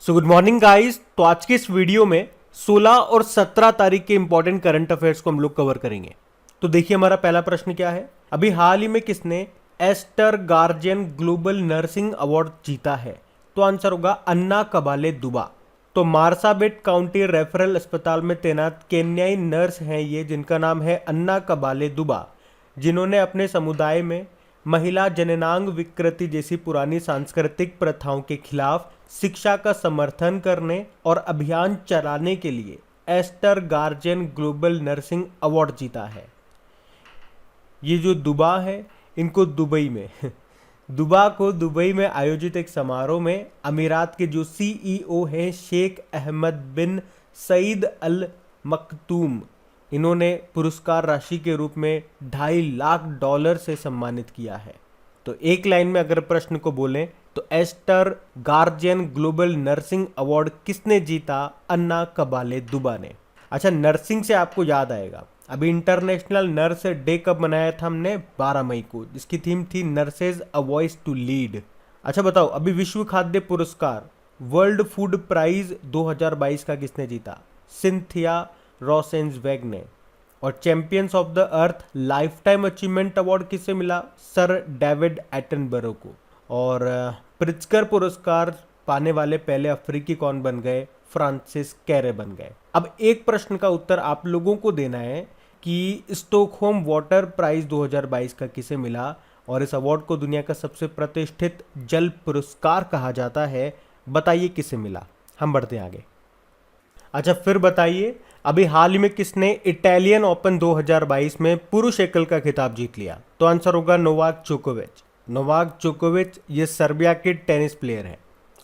So good morning guys. तो आज के इस वीडियो में 16 और 17 तारीख के इंपॉर्टेंट करंट अफेयर्स को हम लोग कवर करेंगे। तो देखिए हमारा पहला प्रश्न क्या है। अभी हाल ही में किसने Aster Guardian Global Nursing Award जीता है? तो आंसर होगा अन्ना कबाले दुबा। तो मार्साबेट काउंटी रेफरल अस्पताल में तैनात केन्याई नर्स हैं ये, जिनका नाम है अन्ना कबाले दुबा, जिन्होंने अपने समुदाय में महिला जननांग विकृति जैसी पुरानी सांस्कृतिक प्रथाओं के खिलाफ शिक्षा का समर्थन करने और अभियान चलाने के लिए Aster Guardian Global Nursing Award जीता है। ये जो दुबा है, इनको दुबई में दुबा को दुबई में आयोजित एक समारोह में अमीरात के जो सीईओ हैं शेख अहमद बिन सईद अल मखतूम, इन्होंने पुरस्कार राशि के रूप में $2.5 लाख से सम्मानित किया है। तो एक लाइन में अगर प्रश्न को बोलें तो Aster Guardian Global Nursing Award किसने जीता? अन्ना कबाले दुबा ने। अच्छा, नर्सिंग से आपको याद आएगा, अभी इंटरनेशनल नर्स डे कब मनाया था हमने? 12 मई को, जिसकी थीम थी nurses a voice to lead. अच्छा बताओ, अभी विश्व खाद्य पुरस्कार वर्ल्ड फूड प्राइज 2022 का किसने जीता? सिंथिया रोसेंसवेग ने। और champions of the earth life time achievement award किससे मिला? सर डेविड एटनबरो को। और प्रिट्जकर पुरस्कार पाने वाले पहले अफ्रीकी कौन बन गए? फ्रांसिस कैरे बन गए। अब एक प्रश्न का उत्तर आप लोगों को देना है कि स्टॉकहोम वाटर प्राइज 2022 का किसे मिला, और इस अवार्ड को दुनिया का सबसे प्रतिष्ठित जल पुरस्कार कहा जाता है। बताइए किसे मिला। हम बढ़ते हैं आगे। अच्छा फिर बताइए, अभी हाल ही में किसने इटालियन ओपन 2022 में पुरुष एकल का खिताब जीत लिया? तो आंसर होगा नोवाक जोकोविच। नोवाक जोकोविच ये सर्बिया के टेनिस प्लेयर हैं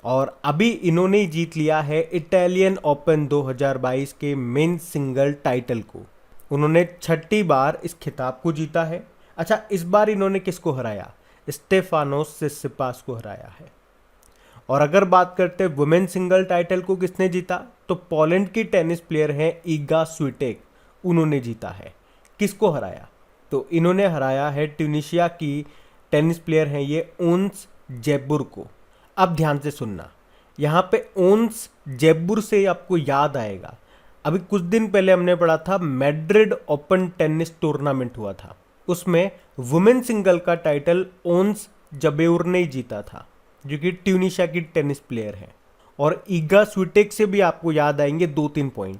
और अभी इन्होंने जीत लिया है इटालियन ओपन 2022 के मेन सिंगल टाइटल को। उन्होंने 6ठी बार इस खिताब को जीता है। अच्छा, इस बार इन्होंने किसको हराया? स्टेफानोस सिसिपास को हराया है। और अगर बात करते हैं वुमेन सिंगल टाइटल को किसने जीता, तो पोलैंड की टेनिस प्लेयर हैं ईगा स्विटेक, उन्होंने जीता है। किसको हराया? तो इन्होंने हराया है ट्यूनिशिया की टेनिस प्लेयर हैं ये ओन्स जेबुर को। अब ध्यान से सुनना, यहाँ पे ओन्स जेबुर से आपको याद आएगा, अभी कुछ दिन पहले हमने पढ़ा था मैड्रिड ओपन टेनिस टूर्नामेंट हुआ था, उसमें वुमेन सिंगल का टाइटल ओन्स जबेउर ने जीता था, जो कि ट्यूनिशिया की टेनिस प्लेयर है। और ईगा स्विटेक से भी आपको याद आएंगे 2-3 पॉइंट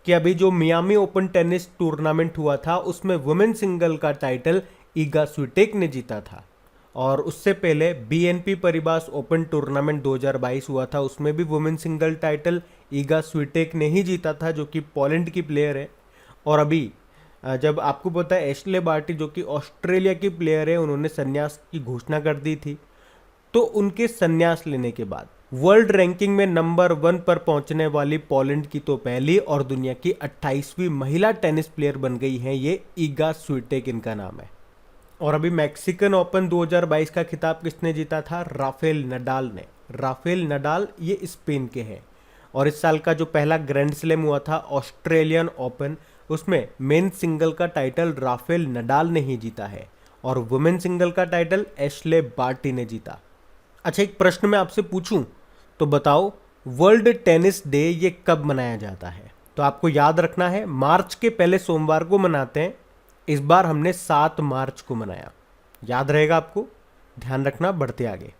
कि अभी जो मियामी ओपन टेनिस टूर्नामेंट हुआ था उसमें वुमेन सिंगल का टाइटल ईगा स्विटेक ने जीता था। और उससे पहले बीएनपी परिबास ओपन टूर्नामेंट 2022 हुआ था, उसमें भी वुमेन सिंगल टाइटल ईगा स्विटेक ने ही जीता था, जो कि पोलैंड की प्लेयर है। और अभी जब आपको पता है एशले बार्टी जो कि ऑस्ट्रेलिया की प्लेयर है, उन्होंने संन्यास की घोषणा कर दी थी, तो उनके संन्यास लेने के बाद वर्ल्ड रैंकिंग में नंबर 1 पर पहुंचने वाली पोलैंड की तो पहली और दुनिया की 28वीं महिला टेनिस प्लेयर बन गई हैं ये ईगा स्विटेक, इनका नाम है। और अभी मैक्सिकन ओपन 2022 का खिताब किसने जीता था? राफेल नडाल ने। राफेल नडाल ये स्पेन के हैं। और इस साल का जो पहला ग्रैंड स्लैम हुआ था ऑस्ट्रेलियन ओपन, उसमें मेन सिंगल का टाइटल राफेल नडाल ने ही जीता है और वुमेन सिंगल का टाइटल एशले बार्टी ने जीता। अच्छा, एक प्रश्न मैं आपसे पूछूं तो बताओ, वर्ल्ड टेनिस डे ये कब मनाया जाता है? तो आपको याद रखना है मार्च के पहले सोमवार को मनाते हैं। इस बार हमने 7 मार्च को मनाया, याद रहेगा आपको, ध्यान रखना। बढ़ते आगे।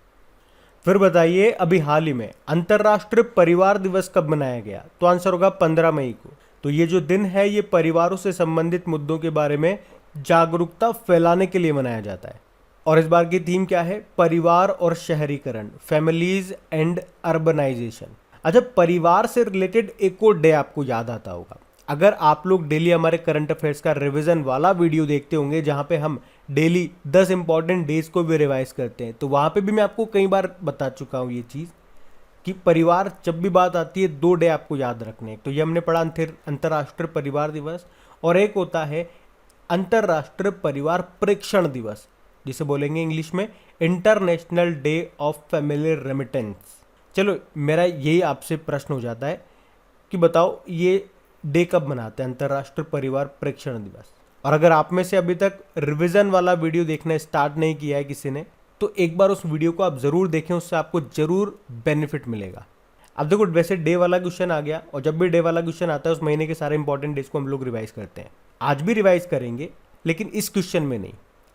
फिर बताइए, अभी हाल ही में अंतर्राष्ट्रीय परिवार दिवस कब मनाया गया? तो आंसर होगा 15 मई को। तो ये जो दिन है ये परिवारों से संबंधित मुद्दों के बारे में जागरूकता फैलाने के लिए मनाया जाता है। और इस बार की थीम क्या है? परिवार और शहरीकरण, फैमिलीज एंड अर्बनाइजेशन। अच्छा, परिवार से रिलेटेड एक और डे आपको याद आता होगा। अगर आप लोग डेली हमारे करंट अफेयर्स का रिवीजन वाला वीडियो देखते होंगे जहां पे हम डेली 10 इंपॉर्टेंट डेज को भी रिवाइज करते हैं, तो वहां पे भी मैं आपको कई बार बता चुका हूं ये चीज़ कि परिवार जब भी बात आती है 2 डे आपको याद रखने। तो ये हमने पढ़ा अंतर्राष्ट्रीय परिवार दिवस, और एक होता है अंतर्राष्ट्रीय परिवार प्रेक्षण दिवस, जिसे बोलेंगे इंग्लिश में international day of family remittance. चलो, मेरा यही आपसे प्रश्न हो जाता है कि बताओ ये डे कब मनाते हैं, अंतर्राष्ट्रीय परिवार प्रेक्षण दिवस? और अगर आप में से अभी तक रिवीजन वाला वीडियो देखना स्टार्ट नहीं किया है किसी ने, तो एक बार उस वीडियो को आप जरूर देखें, उससे आपको जरूर बेनिफिट मिलेगा। अब देखो वैसे डे वाला क्वेश्चन आ गया, और जब भी डे वाला क्वेश्चन आता है उस महीने के सारे इंपॉर्टेंट डेज को हम लोग रिवाइज करते हैं। आज भी रिवाइज करेंगे, लेकिन इस क्वेश्चन में नहीं,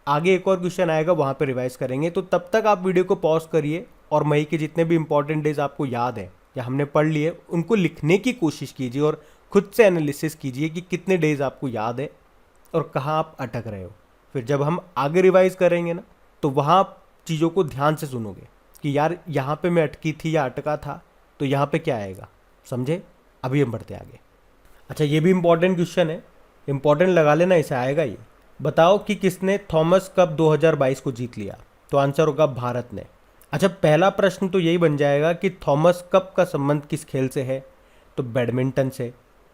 आगे एक और क्वेश्चन आएगा वहां पे रिवाइज करेंगे। तो तब तक आप वीडियो को पॉज करिए और मई के जितने भी इंपॉर्टेंट डेज आपको याद है या हमने पढ़ लिए उनको लिखने की कोशिश कीजिए और खुद से एनालिसिस कीजिए कि कितने डेज आपको याद है और कहाँ आप अटक रहे हो। फिर जब हम आगे रिवाइज करेंगे ना, तो वहाँ चीज़ों को ध्यान से सुनोगे कि यार यहाँ पे मैं अटकी थी या अटका था, तो यहाँ पे क्या आएगा, समझे। अभी हम बढ़ते आगे। अच्छा, ये भी इंपॉर्टेंट क्वेश्चन है, इंपॉर्टेंट लगा लेना, इसे आएगा ये। बताओ कि किसने थॉमस कप 2022 को जीत लिया। तो आंसर होगा भारत ने। अच्छा, पहला प्रश्न तो यही बन जाएगा कि थॉमस कप का संबंध किस खेल से है, तो बैडमिंटन से,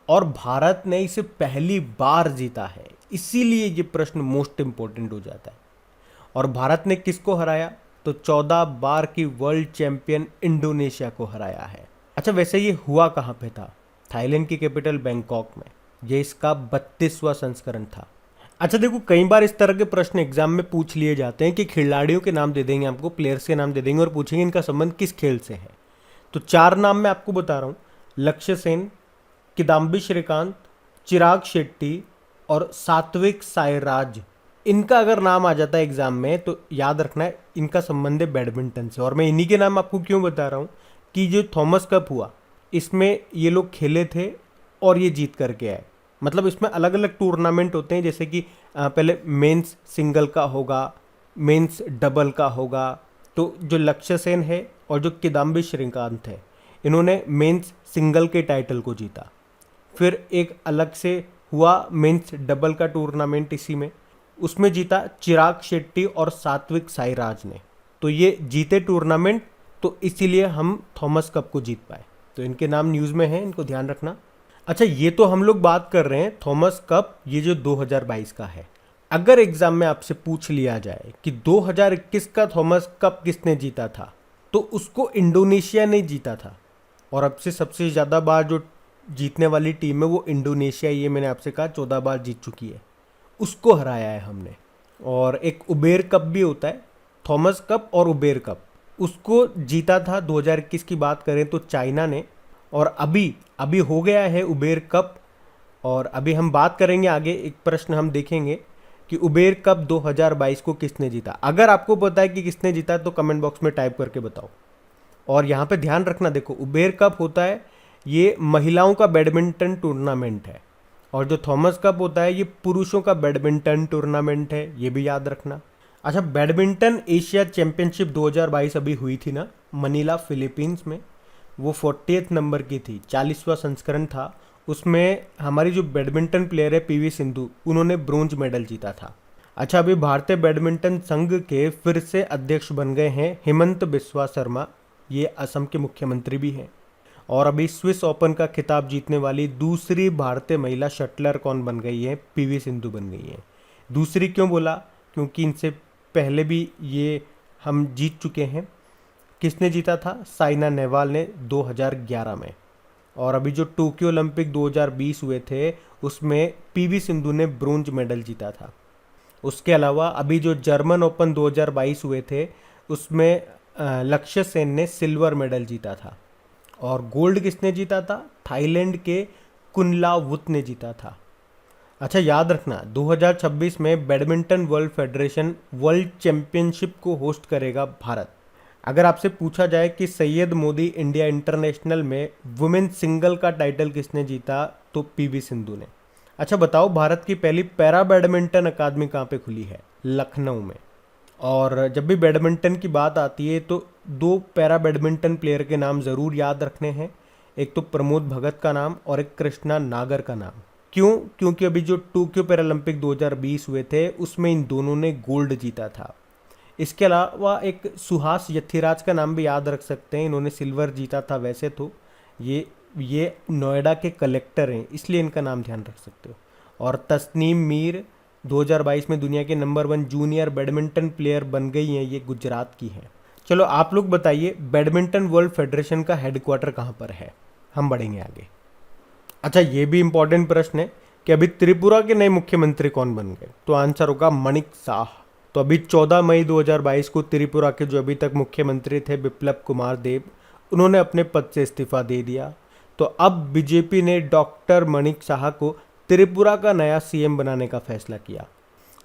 और भारत ने इसे पहली बार जीता है, इसीलिए ये प्रश्न मोस्ट इंपॉर्टेंट हो जाता है। और भारत ने किसको हराया, तो 14 बार की वर्ल्ड चैंपियन इंडोनेशिया को हराया है। अच्छा, वैसे ये हुआ कहाँ पे था, थाईलैंड की कैपिटल बैंकॉक में। ये इसका 32वां संस्करण था। अच्छा देखो, कई बार इस तरह के प्रश्न एग्जाम में पूछ लिए जाते हैं कि खिलाड़ियों के नाम दे देंगे आपको, प्लेयर्स के नाम दे देंगे और पूछेंगे इनका संबंध किस खेल से है। तो 4 नाम मैं आपको बता रहा हूँ, लक्ष्य सेन, किदाम्बी श्रीकांत, चिराग शेट्टी और सात्विक साईराज। इनका अगर नाम आ जाता है एग्जाम में तो याद रखना है इनका संबंध है बैडमिंटन से। और मैं इन्हीं के नाम आपको क्यों बता रहा हूँ कि जो थॉमस कप हुआ इसमें ये लोग खेले थे और ये जीत करके आए। मतलब इसमें अलग अलग टूर्नामेंट होते हैं, जैसे कि पहले मेंस सिंगल का होगा, मेंस डबल का होगा। तो जो लक्ष्य सेन है और जो किदाम्बी श्रीकांत है, इन्होंने मेंस सिंगल के टाइटल को जीता। फिर एक अलग से हुआ मेंस डबल का टूर्नामेंट इसी में, उसमें जीता चिराग शेट्टी और सात्विक साईराज ने। तो ये जीते टूर्नामेंट, तो इसीलिए हम थॉमस कप को जीत पाए। तो इनके नाम न्यूज़ में हैं, इनको ध्यान रखना। अच्छा, ये तो हम लोग बात कर रहे हैं थॉमस कप, ये जो 2022 का है। अगर एग्जाम में आपसे पूछ लिया जाए कि 2021 का थॉमस कप किसने जीता था, तो उसको इंडोनेशिया ने जीता था। और अब से सबसे ज़्यादा बार जो जीतने वाली टीम है वो इंडोनेशिया, ये मैंने आपसे कहा 14 बार जीत चुकी है, उसको हराया है हमने। और एक उबेर कप भी होता है, थॉमस कप और उबेर कप, उसको जीता था 2021 की बात करें तो चाइना ने। और अभी हो गया है उबेर कप। और अभी हम बात करेंगे आगे, एक प्रश्न हम देखेंगे कि उबेर कप 2022 को किसने जीता। अगर आपको पता है कि किसने जीता तो कमेंट बॉक्स में टाइप करके बताओ। और यहाँ पे ध्यान रखना, देखो उबेर कप होता है ये महिलाओं का बैडमिंटन टूर्नामेंट है, और जो थॉमस कप होता है ये पुरुषों का बैडमिंटन टूर्नामेंट है, ये भी याद रखना। अच्छा, बैडमिंटन एशिया चैंपियनशिप 2022 अभी हुई थी ना, मनीला फिलीपींस में। वो 40th नंबर की थी, 40वां संस्करण था। उसमें हमारी जो बैडमिंटन प्लेयर है पीवी सिंधु, उन्होंने ब्रोंज मेडल जीता था। अच्छा, अभी भारतीय बैडमिंटन संघ के फिर से अध्यक्ष बन गए हैं हिमंत बिस्वा शर्मा, ये असम के मुख्यमंत्री भी हैं। और अभी स्विस ओपन का खिताब जीतने वाली दूसरी भारतीय महिला शटलर कौन बन गई है, पीवी सिंधु बन गई है। दूसरी क्यों बोला, क्योंकि इनसे पहले भी ये हम जीत चुके हैं। किसने जीता था, साइना नेहवाल ने 2011 में। और अभी जो टोक्यो ओलंपिक 2020 हुए थे उसमें पीवी सिंधु ने ब्रोंज मेडल जीता था। उसके अलावा अभी जो जर्मन ओपन 2022 हुए थे उसमें लक्ष्य सेन ने सिल्वर मेडल जीता था। और गोल्ड किसने जीता था, थाईलैंड के कुनलावुत ने जीता था। अच्छा, याद रखना 2026 में badminton world federation world championship को होस्ट करेगा भारत। अगर आपसे पूछा जाए कि सैयद मोदी इंडिया इंटरनेशनल में वुमेन सिंगल का टाइटल किसने जीता, तो पीवी सिंधु ने। अच्छा बताओ, भारत की पहली पैरा बैडमिंटन अकादमी कहाँ पे खुली है, लखनऊ में। और जब भी बैडमिंटन की बात आती है तो 2 पैरा बैडमिंटन प्लेयर के नाम ज़रूर याद रखने हैं, एक तो प्रमोद भगत का नाम और एक कृष्णा नागर का नाम। क्यों, क्योंकि अभी जो टोक्यो पैरालंपिक 2020 हुए थे उसमें इन दोनों ने गोल्ड जीता था। इसके अलावा एक सुहास यथिराज का नाम भी याद रख सकते हैं, इन्होंने सिल्वर जीता था। वैसे तो ये नोएडा के कलेक्टर हैं, इसलिए इनका नाम ध्यान रख सकते हो। और तस्नीम मीर 2022 में दुनिया के नंबर 1 जूनियर बैडमिंटन प्लेयर बन गई हैं, ये गुजरात की हैं। चलो आप लोग बताइए, बैडमिंटन वर्ल्ड फेडरेशन का हेडक्वार्टर कहाँ पर है, हम बढ़ेंगे आगे। अच्छा, ये भी इंपॉर्टेंट प्रश्न है कि अभी त्रिपुरा के नए मुख्यमंत्री कौन बन गए, तो आंसर होगा मणिक साह। तो अभी 14 मई 2022 को त्रिपुरा के जो अभी तक मुख्यमंत्री थे बिप्लब कुमार देब, उन्होंने अपने पद से इस्तीफा दे दिया। तो अब बीजेपी ने डॉक्टर माणिक साहा को त्रिपुरा का नया सीएम बनाने का फैसला किया।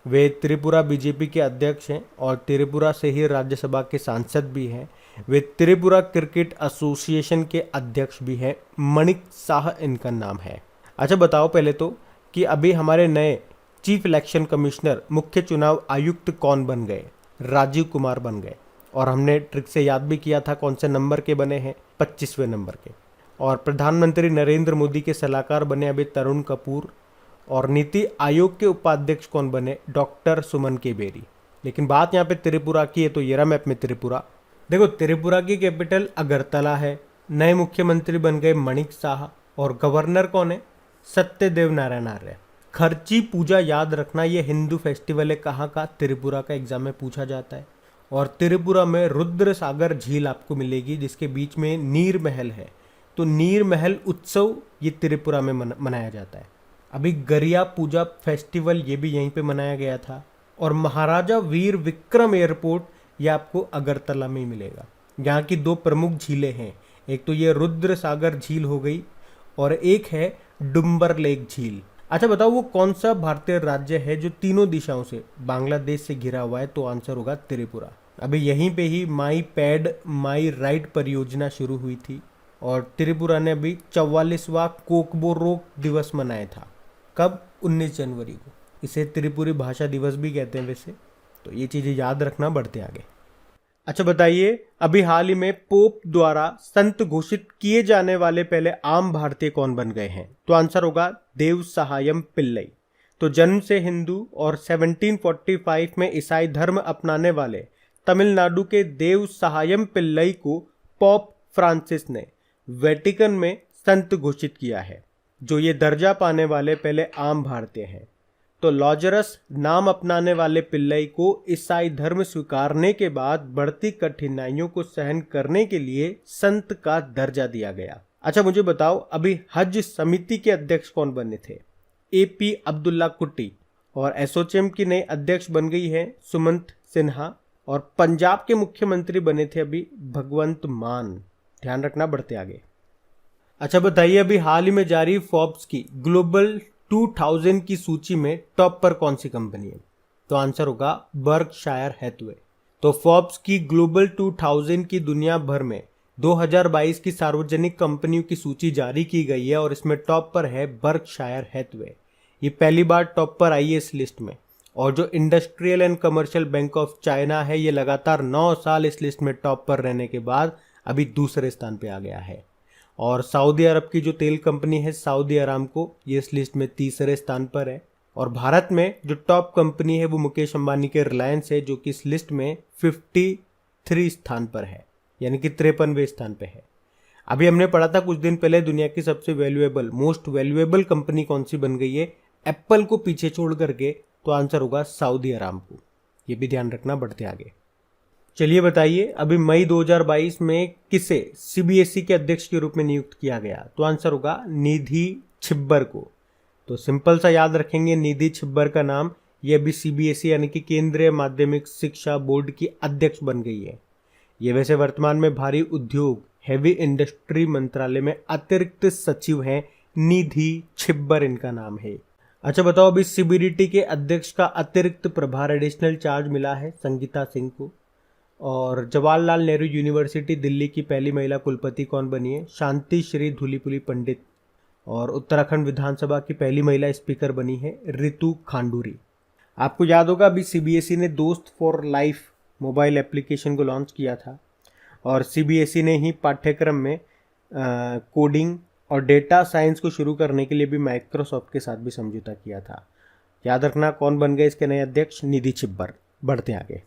वे त्रिपुरा बीजेपी के अध्यक्ष हैं और त्रिपुरा से ही राज्यसभा के सांसद भी हैं। वे त्रिपुरा क्रिकेट एसोसिएशन के अध्यक्ष भी हैं। माणिक साहा इनका नाम है। अच्छा बताओ पहले तो कि अभी हमारे नए चीफ इलेक्शन कमिश्नर, मुख्य चुनाव आयुक्त कौन बन गए? राजीव कुमार बन गए। और हमने ट्रिक से याद भी किया था कौन से नंबर के बने हैं, 25वें नंबर के। और प्रधानमंत्री नरेंद्र मोदी के सलाहकार बने अभी तरुण कपूर। और नीति आयोग के उपाध्यक्ष कौन बने? डॉक्टर सुमन के बेरी। लेकिन बात यहाँ पे त्रिपुरा की है, तो ये रहा मैप में त्रिपुरा। देखो त्रिपुरा की कैपिटल अगरतला है। नए मुख्यमंत्री बन गए माणिक साहा और गवर्नर कौन है? सत्यदेव नारायण आर्य। खर्ची पूजा याद रखना, ये हिंदू फेस्टिवल है। कहाँ का? त्रिपुरा का एग्जाम में पूछा जाता है। और त्रिपुरा में रुद्र सागर झील आपको मिलेगी जिसके बीच में नीर महल है। तो नीर महल उत्सव ये त्रिपुरा में मनाया जाता है। अभी गरिया पूजा फेस्टिवल ये भी यहीं पे मनाया गया था। और महाराजा वीर विक्रम एयरपोर्ट ये आपको अगरतला में ही मिलेगा। यहाँ की दो प्रमुख झीलें हैं, एक तो ये रुद्र सागर झील हो गई और एक है डुम्बर लेक झील। अच्छा बताओ वो कौन सा भारतीय राज्य है जो तीनों दिशाओं से बांग्लादेश से घिरा हुआ है? तो आंसर होगा त्रिपुरा। अभी यहीं पे ही माई पैड माई राइट परियोजना शुरू हुई थी और त्रिपुरा ने अभी 44वां कोकबो रोक दिवस मनाया था। कब? 19 जनवरी को। इसे त्रिपुरी भाषा दिवस भी कहते हैं वैसे। तो ये चीज़ें याद रखना, बढ़ते आगे। अच्छा बताइए, अभी हाल ही में पोप द्वारा संत घोषित किए जाने वाले पहले आम भारतीय कौन बन गए हैं? तो आंसर होगा देव सहायम पिल्लई। तो जन्म से हिंदू और 1745 में ईसाई धर्म अपनाने वाले तमिलनाडु के देव सहायम पिल्लई को पोप फ्रांसिस ने वेटिकन में संत घोषित किया है, जो ये दर्जा पाने वाले पहले आम भारतीय हैं। तो लॉजरस नाम अपनाने वाले पिल्लई को ईसाई धर्म स्वीकारने के बाद बढ़ती कठिनाइयों को सहन करने के लिए संत का दर्जा दिया गया। अच्छा मुझे बताओ, अभी हज समिति के अध्यक्ष कौन बने थे? एपी अब्दुल्ला कुट्टी। और एसोचैम की नई अध्यक्ष बन गई है सुमंत सिन्हा। और पंजाब के मुख्यमंत्री बने थे अभी भगवंत मान। ध्यान रखना, बढ़ते आगे। अच्छा बताइए, अभी हाल ही में जारी फोर्ब्स की ग्लोबल 2000 की सूची में टॉप पर कौन सी कंपनी है? तो आंसर होगा बर्कशायर हैथवे। तो फोर्ब्स की ग्लोबल 2000 की दुनिया भर में 2022 की सार्वजनिक कंपनियों की सूची जारी की गई है और इसमें टॉप पर है बर्कशायर हैथवे। ये पहली बार टॉप पर आई है इस लिस्ट में। और जो industrial and commercial bank of China है, ये लगातार 9 साल इस लिस्ट में टॉप पर रहने के बाद अभी दूसरे स्थान पे आ गया है। और सऊदी अरब की जो तेल कंपनी है सऊदी अरामको, ये इस लिस्ट में तीसरे स्थान पर है। और भारत में जो टॉप कंपनी है वो मुकेश अंबानी के रिलायंस है, जो कि इस लिस्ट में 53 स्थान पर है, यानी कि 53वें स्थान पे है। अभी हमने पढ़ा था कुछ दिन पहले दुनिया की सबसे वैल्यूएबल, मोस्ट वैल्यूएबल कंपनी कौन सी बन गई है एप्पल को पीछे छोड़ करके। तो आंसर होगा सऊदी अरामको। ये भी ध्यान रखना, बढ़ते आगे। चलिए बताइए, अभी मई 2022 में किसे सीबीएसई के अध्यक्ष के रूप में नियुक्त किया गया? तो आंसर होगा निधि छिब्बर को। तो सिंपल सा याद रखेंगे निधि छिब्बर का नाम। ये अभी सीबीएसई यानी कि केंद्रीय माध्यमिक शिक्षा बोर्ड की अध्यक्ष बन गई है। ये वैसे वर्तमान में भारी उद्योग हैवी इंडस्ट्री मंत्रालय में अतिरिक्त सचिव हैं। निधि छिब्बर इनका नाम है। अच्छा बताओ, अभी सीबीडीटी के अध्यक्ष का अतिरिक्त प्रभार एडिशनल चार्ज मिला है संगीता सिंह को। और जवाहरलाल नेहरू यूनिवर्सिटी दिल्ली की पहली महिला कुलपति कौन बनी है? शांति श्री धूलीपुली पंडित। और उत्तराखंड विधानसभा की पहली महिला स्पीकर बनी है रितु खांडूरी। आपको याद होगा अभी सीबीएसई ने दोस्त फॉर लाइफ मोबाइल एप्लीकेशन को लॉन्च किया था। और सीबीएसई ने ही पाठ्यक्रम में कोडिंग और डेटा साइंस को शुरू करने के लिए भी माइक्रोसॉफ्ट के साथ भी समझौता किया था। याद रखना कौन बन गए इसके नए अध्यक्ष? निधि छिब्बर। बढ़ते आगे।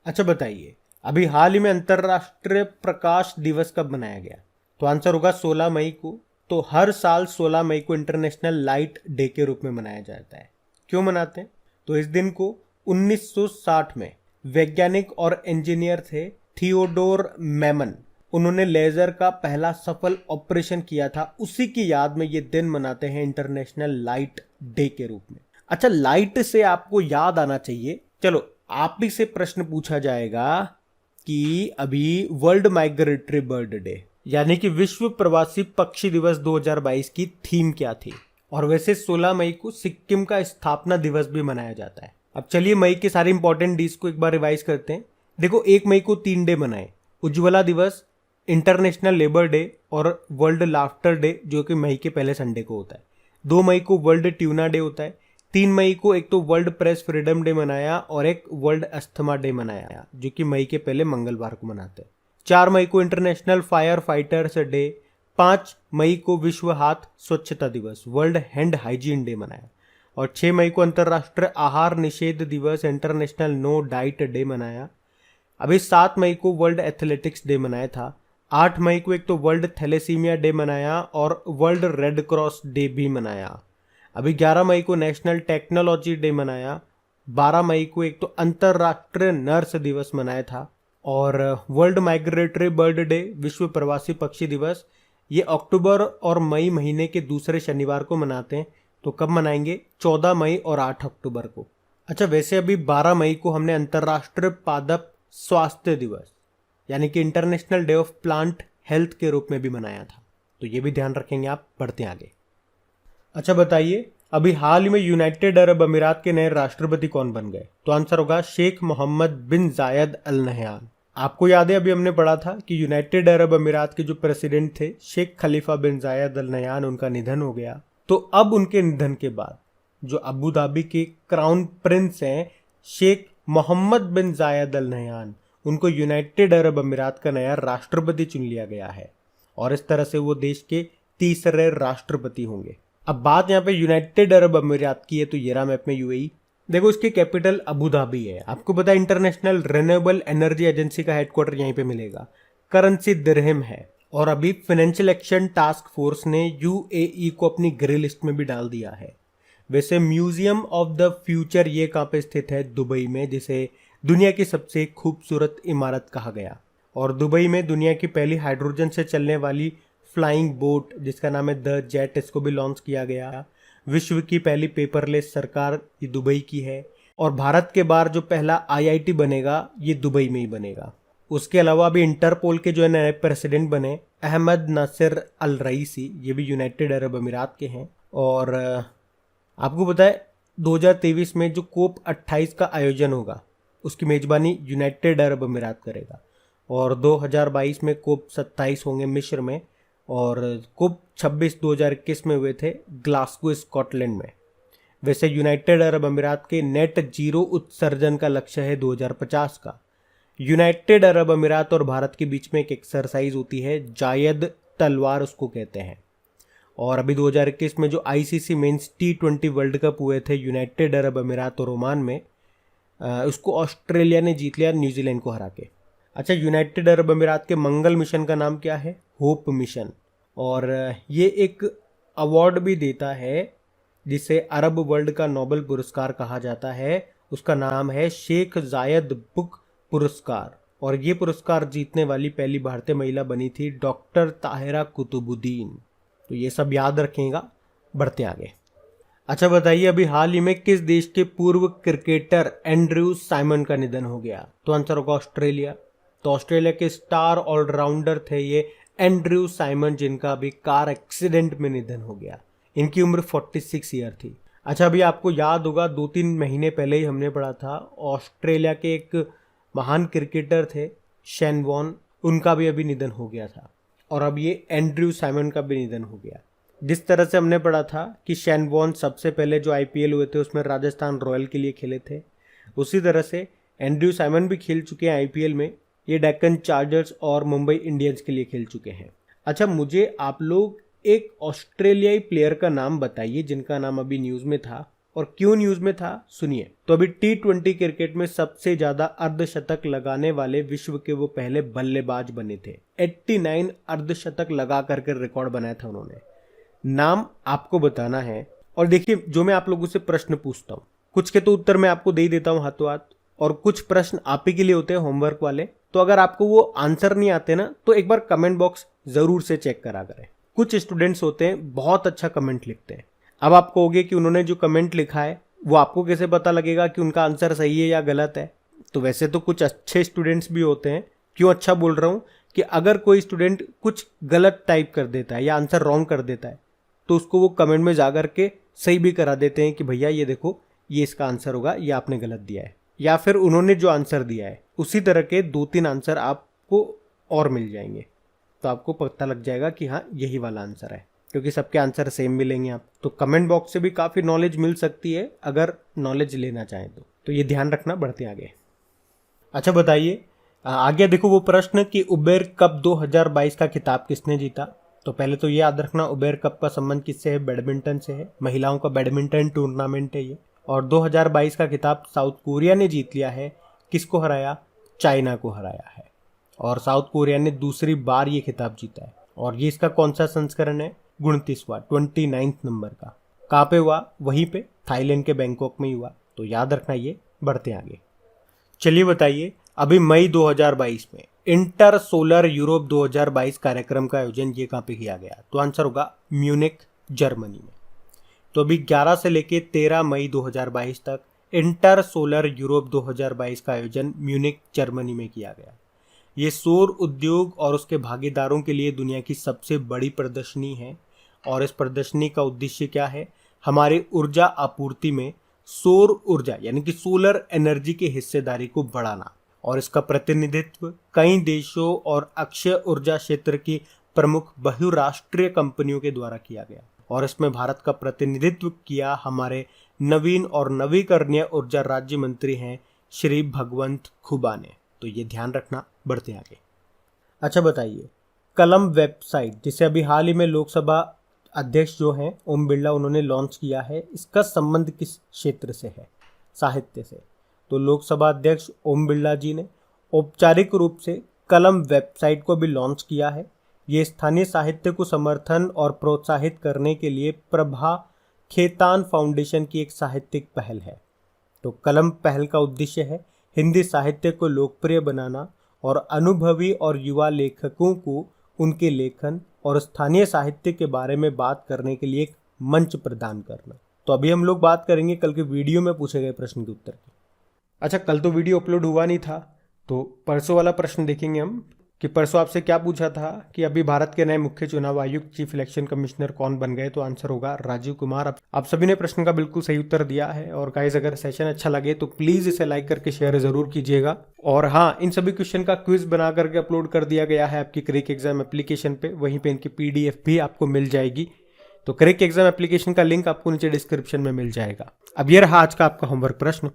अच्छा बताइए, अभी हाल ही में अंतर्राष्ट्रीय प्रकाश दिवस कब मनाया गया? तो आंसर होगा 16 मई को। तो हर साल 16 मई को इंटरनेशनल लाइट डे के रूप में मनाया जाता है। क्यों मनाते हैं? तो इस दिन को 1960 में वैज्ञानिक और इंजीनियर थे थियोडोर मैमन, उन्होंने लेजर का पहला सफल ऑपरेशन किया था। उसी की याद में ये दिन मनाते हैं इंटरनेशनल लाइट डे के रूप में। अच्छा, लाइट से आपको याद आना चाहिए, चलो आप ही से प्रश्न पूछा जाएगा कि अभी वर्ल्ड माइग्रेटरी बर्ड डे यानी कि विश्व प्रवासी पक्षी दिवस 2022 की थीम क्या थी। और वैसे 16 मई को सिक्किम का स्थापना दिवस भी मनाया जाता है। अब चलिए मई के सारे इंपॉर्टेंट डेज को एक बार रिवाइज करते हैं। देखो 1 मई को 3 डे मनाए, उज्ज्वला दिवस, इंटरनेशनल लेबर डे और वर्ल्ड लाफ्टर डे जो कि मई के पहले संडे को होता है। 2 मई को वर्ल्ड ट्यूना डे होता है। 3 मई को एक तो वर्ल्ड प्रेस फ्रीडम डे मनाया और एक वर्ल्ड अस्थमा डे मनाया जो कि मई के पहले मंगलवार को मनाते हैं। 4 मई को इंटरनेशनल फायर फाइटर्स डे। 5 मई को विश्व हाथ स्वच्छता दिवस, वर्ल्ड हैंड हाइजीन डे मनाया। और 6 मई को अंतर्राष्ट्रीय आहार निषेध दिवस, इंटरनेशनल नो डाइट डे मनाया। अभी 7 मई को वर्ल्ड एथलेटिक्स डे मनाया था। 8 मई को एक तो वर्ल्ड थैलेसीमिया डे मनाया और वर्ल्ड रेड क्रॉस डे भी मनाया। अभी 11 मई को नेशनल टेक्नोलॉजी डे मनाया। 12 मई को एक तो अंतर्राष्ट्रीय नर्स दिवस मनाया था। और वर्ल्ड माइग्रेटरी बर्ड डे, विश्व प्रवासी पक्षी दिवस, ये अक्टूबर और मई महीने के दूसरे शनिवार को मनाते हैं। तो कब मनाएंगे? 14 मई और 8 अक्टूबर को। अच्छा, वैसे अभी 12 मई को हमने अंतर्राष्ट्रीय पादप स्वास्थ्य दिवस यानी कि international day of plant health के रूप में भी मनाया था। तो ये भी ध्यान रखेंगे आप। बढ़ते हैं आगे। अच्छा बताइए, अभी हाल ही में यूनाइटेड अरब अमीरात के नए राष्ट्रपति कौन बन गए? तो आंसर होगा शेख मोहम्मद बिन जायद अल नहयान। आपको याद है अभी हमने पढ़ा था कि यूनाइटेड अरब अमीरात के जो प्रेसिडेंट थे शेख खलीफा बिन जायद अल नहयान, उनका निधन हो गया। तो अब उनके निधन के बाद जो अबू धाबी के क्राउन प्रिंस हैं शेख मोहम्मद बिन जायद अल नहयान, उनको यूनाइटेड अरब अमीरात का नया राष्ट्रपति चुन लिया गया है और इस तरह से वो देश के तीसरे राष्ट्रपति होंगे। अब बात यहाँ पे यूनाइटेड अरब अमीरात की है तो ये रहा मैप में यूएई। देखो इसकी कैपिटल अबू धाबी है। आपको पता है इंटरनेशनल रिन्यूएबल एनर्जी एजेंसी का हेडक्वार्टर यहीं पे मिलेगा। करेंसी दिरहम है। और अभी फाइनेंशियल एक्शन टास्क फोर्स ने यूएई को अपनी ग्रे लिस्ट में भी डाल दिया है। वैसे म्यूजियम ऑफ द फ्यूचर ये कहाँ पे स्थित है? दुबई में, जिसे दुनिया की सबसे खूबसूरत इमारत कहा गया। और दुबई में दुनिया की पहली हाइड्रोजन से चलने वाली फ्लाइंग बोट जिसका नाम है द जेट, इसको भी लॉन्च किया गया। विश्व की पहली पेपरलेस सरकार ये दुबई की है। और भारत के बाहर जो पहला आईआईटी बनेगा ये दुबई में ही बनेगा। उसके अलावा अभी इंटरपोल के जो नए प्रेसिडेंट बने अहमद नासिर अल रईसी, ये भी यूनाइटेड अरब अमीरात के हैं। और आपको पता है 2023 में जो कोप 28 का आयोजन होगा उसकी मेजबानी यूनाइटेड अरब अमीरात करेगा। और 2022 में कोप 27 होंगे मिस्र में। और कोप 26 2021 में हुए थे ग्लासगो स्कॉटलैंड में। वैसे यूनाइटेड अरब अमीरात के नेट जीरो उत्सर्जन का लक्ष्य है 2050 का। यूनाइटेड अरब अमीरात और भारत के बीच में एक एक्सरसाइज होती है जायद तलवार उसको कहते हैं। और अभी 2021 में जो ICC men's T20 world cup हुए थे यूनाइटेड अरब अमीरात और ओमान में, उसको ऑस्ट्रेलिया ने जीत लिया न्यूजीलैंड को हरा के। अच्छा, यूनाइटेड अरब अमीरात के मंगल मिशन का नाम क्या है? Hope mission. और ये एक अवार्ड भी देता है जिसे अरब वर्ल्ड का नोबेल पुरस्कार कहा जाता है। उसका नाम है शेख जायद बुक पुरस्कार। और ये पुरस्कार जीतने वाली पहली भारतीय महिला बनी थी डॉक्टर ताहिरा कुतुबुद्दीन। तो ये सब याद रखेगा। बढ़ते आगे। अच्छा बताइए, अभी हाल ही में किस देश के पूर्व क्रिकेटर एंड्रयू साइमन का निधन हो गया? तो आंसर होगा ऑस्ट्रेलिया। तो ऑस्ट्रेलिया के स्टार ऑलराउंडर थे ये एंड्रयू साइमन, जिनका अभी कार एक्सीडेंट में निधन हो गया। इनकी उम्र 46 ईयर थी। अच्छा, अभी आपको याद होगा 2-3 महीने पहले ही हमने पढ़ा था ऑस्ट्रेलिया के एक महान क्रिकेटर थे शेन वॉन, उनका भी अभी निधन हो गया था। और अब ये एंड्रयू साइमन का भी निधन हो गया। जिस तरह से हमने पढ़ा था कि शेन वॉन सबसे पहले जो आईपीएल हुए थे उसमें राजस्थान रॉयल के लिए खेले थे, उसी तरह से एंड्रयू साइमन भी खेल चुके हैं आईपीएल में। ये डेक्कन चार्जर्स और मुंबई इंडियंस के लिए खेल चुके हैं। अच्छा, मुझे आप लोग एक ऑस्ट्रेलियाई प्लेयर का नाम बताइए जिनका नाम अभी न्यूज़ में था और क्यों न्यूज़ में था, सुनिए। तो अभी T20 क्रिकेट में सबसे ज़्यादा अर्धशतक लगाने वाले विश्व के वो पहले बल्लेबाज बने थे। 89 अर्धशतक लगा करके रिकॉर्ड बनाया था उन्होंने। नाम आपको बताना है। और देखिए, जो मैं आप लोगों से प्रश्न पूछता हूँ, कुछ के तो उत्तर मैं आपको दे ही देता हूँ हाथों हाथ, और कुछ प्रश्न आप ही के लिए होते हैं होमवर्क वाले। तो अगर आपको वो आंसर नहीं आते ना, तो एक बार कमेंट बॉक्स जरूर से चेक करा करें। कुछ स्टूडेंट्स होते हैं बहुत अच्छा कमेंट लिखते हैं। अब आप कहोगे कि उन्होंने जो कमेंट लिखा है वो आपको कैसे पता लगेगा कि उनका आंसर सही है या गलत है? तो वैसे तो कुछ अच्छे स्टूडेंट्स भी होते हैं क्यों अच्छा बोल रहा हूँ कि अगर कोई स्टूडेंट कुछ गलत टाइप कर देता है या आंसर रॉन्ग कर देता है तो उसको वो कमेंट में जा कर के सही भी करा देते हैं कि भैया ये देखो ये इसका आंसर होगा, ये आपने गलत दिया है, या फिर उन्होंने जो आंसर दिया है उसी तरह के 2-3 आंसर आपको और मिल जाएंगे, तो आपको पता लग जाएगा कि हाँ यही वाला आंसर है, क्योंकि सबके आंसर सेम मिलेंगे आप। तो कमेंट बॉक्स से भी काफ़ी नॉलेज मिल सकती है अगर नॉलेज लेना चाहें तो ये ध्यान रखना। बढ़ते आगे। अच्छा बताइए, आगे देखो वो प्रश्न कि उबेर कप 2022 का खिताब किसने जीता। तो पहले तो ये याद रखना उबेर कप का संबंध किससे है, बैडमिंटन से है, महिलाओं का बैडमिंटन टूर्नामेंट है ये। और 2022 का खिताब साउथ कोरिया ने जीत लिया है। किसको हराया, चाइना को हराया है। और साउथ कोरिया ने दूसरी बार ये खिताब जीता है। और ये इसका कौन सा संस्करण है, 29वां 29 नंबर का। कहाँ पे हुआ, वहीं पे थाईलैंड के बैंकॉक में ही हुआ, तो याद रखना ये। बढ़ते आगे। चलिए बताइए, अभी मई 2022 में इंटर सोलर यूरोप 2022 कार्यक्रम का आयोजन ये कहाँ पे किया गया, तो आंसर होगा म्यूनिक जर्मनी में। तो अभी 11 से लेके 13 मई 2022 तक इंटर सोलर यूरोप 2022 का आयोजन म्यूनिक जर्मनी में किया गया। ये सौर उद्योग और उसके भागीदारों के लिए दुनिया की सबसे बड़ी प्रदर्शनी है। और इस प्रदर्शनी का उद्देश्य क्या है, हमारी ऊर्जा आपूर्ति में सौर ऊर्जा यानी कि सोलर एनर्जी की हिस्सेदारी को बढ़ाना। और इसका प्रतिनिधित्व कई देशों और अक्षय ऊर्जा क्षेत्र की प्रमुख बहुराष्ट्रीय कंपनियों के द्वारा किया गया। और इसमें भारत का प्रतिनिधित्व किया हमारे नवीन और नवीकरणीय ऊर्जा राज्य मंत्री हैं श्री भगवंत खुबा ने। तो ये ध्यान रखना। बढ़ते आगे। अच्छा बताइए, कलम वेबसाइट जिसे अभी हाल ही में लोकसभा अध्यक्ष जो हैं ओम बिरला उन्होंने लॉन्च किया है, इसका संबंध किस क्षेत्र से है, साहित्य से। तो लोकसभा अध्यक्ष ओम बिरला जी ने औपचारिक रूप से कलम वेबसाइट को भी लॉन्च किया है। ये स्थानीय साहित्य को समर्थन और प्रोत्साहित करने के लिए प्रभा खेतान फाउंडेशन की एक साहित्यिक पहल है। तो कलम पहल का उद्देश्य है हिंदी साहित्य को लोकप्रिय बनाना और अनुभवी और युवा लेखकों को उनके लेखन और स्थानीय साहित्य के बारे में बात करने के लिए एक मंच प्रदान करना। तो अभी हम लोग बात करेंगे कल के वीडियो में पूछे गए प्रश्न के उत्तर की। अच्छा, कल तो वीडियो अपलोड हुआ नहीं था, तो परसों वाला प्रश्न देखेंगे हम कि परसों आपसे क्या पूछा था कि अभी भारत के नए मुख्य चुनाव आयुक्त चीफ इलेक्शन कमिश्नर कौन बन गए। तो आंसर होगा राजीव कुमार। आप सभी ने प्रश्न का बिल्कुल सही उत्तर दिया है। और गाइस, अगर सेशन अच्छा लगे तो प्लीज इसे लाइक करके शेयर जरूर कीजिएगा। और हाँ, इन सभी क्वेश्चन का क्विज बना करके अपलोड कर दिया गया है आपकी क्रेक एग्जाम एप्लीकेशन पे, वहीं पे इनकी PDF भी आपको मिल जाएगी। तो क्रेक एग्जाम एप्लीकेशन का लिंक आपको नीचे डिस्क्रिप्शन में मिल जाएगा। अब ये रहा आज का आपका होमवर्क प्रश्न।